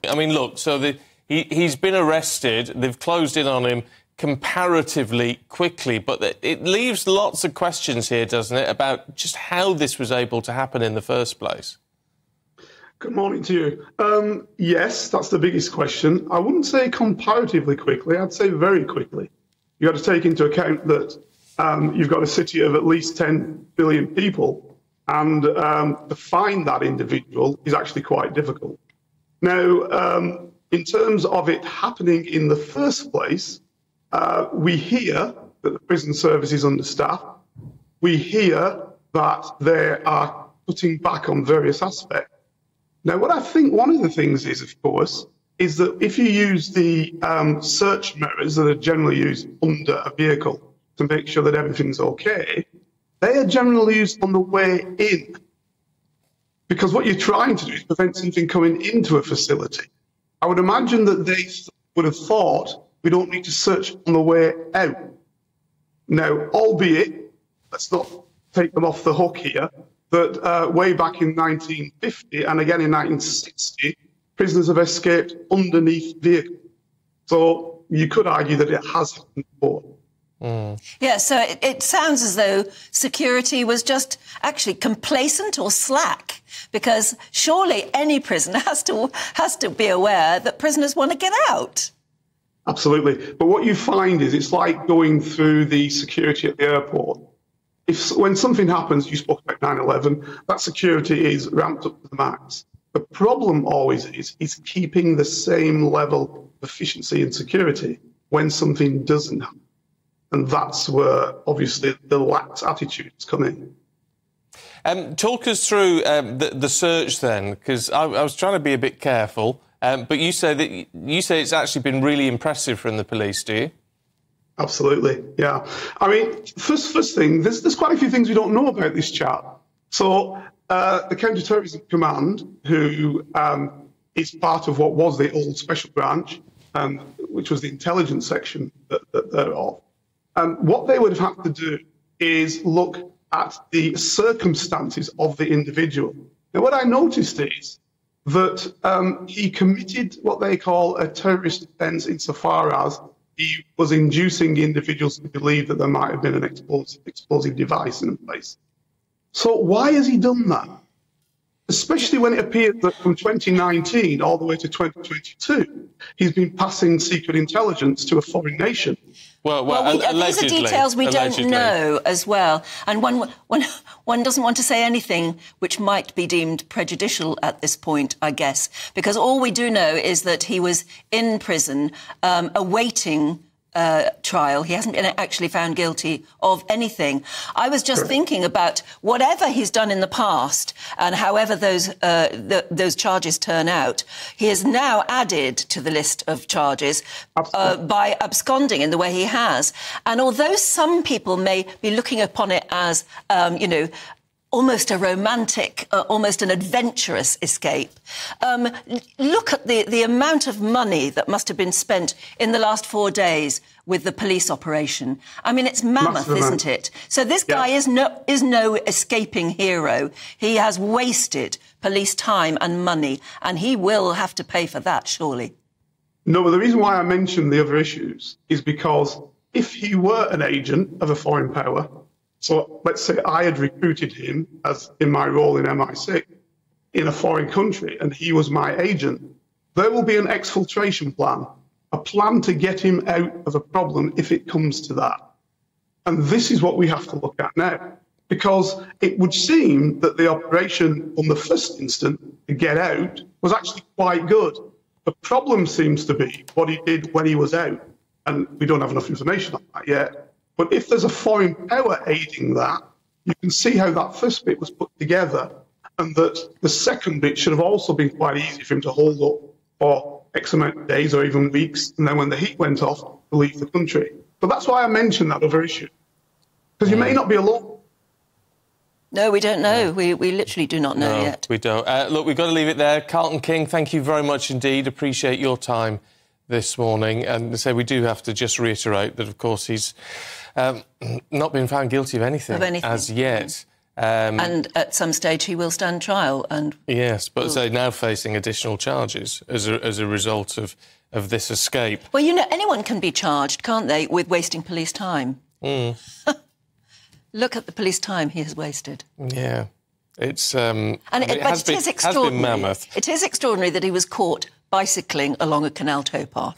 I mean, look, so he's been arrested. They've closed in on him comparatively quickly, but it leaves lots of questions here, doesn't it, about just how this was able to happen in the first place? Good morning to you. Yes, that's the biggest question. I wouldn't say comparatively quickly. I'd say very quickly. You've got to take into account that you've got a city of at least 10 billion people, and to find that individual is actually quite difficult. Now, in terms of it happening in the first place, we hear that the prison service is understaffed. We hear that they are cutting back on various aspects. Now, what I think one of the things is, of course, is that if you use the search mirrors that are generally used under a vehicle to make sure that everything's okay, they are generally used on the way in. Because what you're trying to do is prevent something coming into a facility. I would imagine that they would have thought we don't need to search on the way out. Now, albeit, let's not take them off the hook here, that way back in 1950 and again in 1960, prisoners have escaped underneath vehicles. So you could argue that it has happened before. Yeah, so it sounds as though security was just actually complacent or slack, because surely any prisoner has to be aware that prisoners want to get out. Absolutely. But what you find is it's like going through the security at the airport. When something happens, you spoke about 9/11, that security is ramped up to the max. The problem always is keeping the same level of efficiency and security when something doesn't happen. And that's where, obviously, the lax attitudes come in. Talk us through the search then, because I was trying to be a bit careful. But you say it's actually been really impressive from the police, do you? Absolutely, yeah. I mean, first thing, there's quite a few things we don't know about this chap. So the Counter-Terrorism Command, who is part of what was the old special branch, which was the intelligence section thereof, what they would have had to do is look at the circumstances of the individual. Now, what I noticed is that he committed what they call a terrorist offence insofar as he was inducing individuals to believe that there might have been an explosive device in place. So why has he done that? Especially when it appeared that from 2019 all the way to 2022, he's been passing secret intelligence to a foreign nation. Well, these are details we don't know as well. And one doesn't want to say anything which might be deemed prejudicial at this point, I guess, because all we do know is that he was in prison awaiting trial. He hasn't been actually found guilty of anything. I was just thinking about whatever he's done in the past and however those charges turn out, he is now added to the list of charges by absconding in the way he has. And although some people may be looking upon it as, you know, almost a romantic, almost an adventurous escape. Look at the amount of money that must have been spent in the last 4 days with the police operation. I mean, it's mammoth, isn't it? So this guy is no escaping hero. He has wasted police time and money, and he will have to pay for that, surely. No, but the reason why I mentioned the other issues is because if he were an agent of a foreign power, so let's say I had recruited him as in my role in MI6 in a foreign country and he was my agent, there will be an exfiltration plan, a plan to get him out of a problem if it comes to that. And this is what we have to look at now, because it would seem that the operation on the first instant to get out was actually quite good. The problem seems to be what he did when he was out, and we don't have enough information on that yet. But if there's a foreign power aiding that, you can see how that first bit was put together and that the second bit should have also been quite easy for him to hold up for X amount of days or even weeks, and then when the heat went off, to leave the country. But that's why I mentioned that other issue, because you may not be alone. No, we don't know. We literally do not know yet. We don't. Look, we've got to leave it there. Carlton King, thank you very much indeed. Appreciate your time this morning. And so we do have to just reiterate that, of course, he's not been found guilty of anything as yet. And at some stage he will stand trial. And yes, but they're now facing additional charges as a result of this escape. Well, you know, anyone can be charged, can't they, with wasting police time? Look at the police time he has wasted. Yeah. It's it has been mammoth. It is extraordinary that he was caught bicycling along a canal towpath.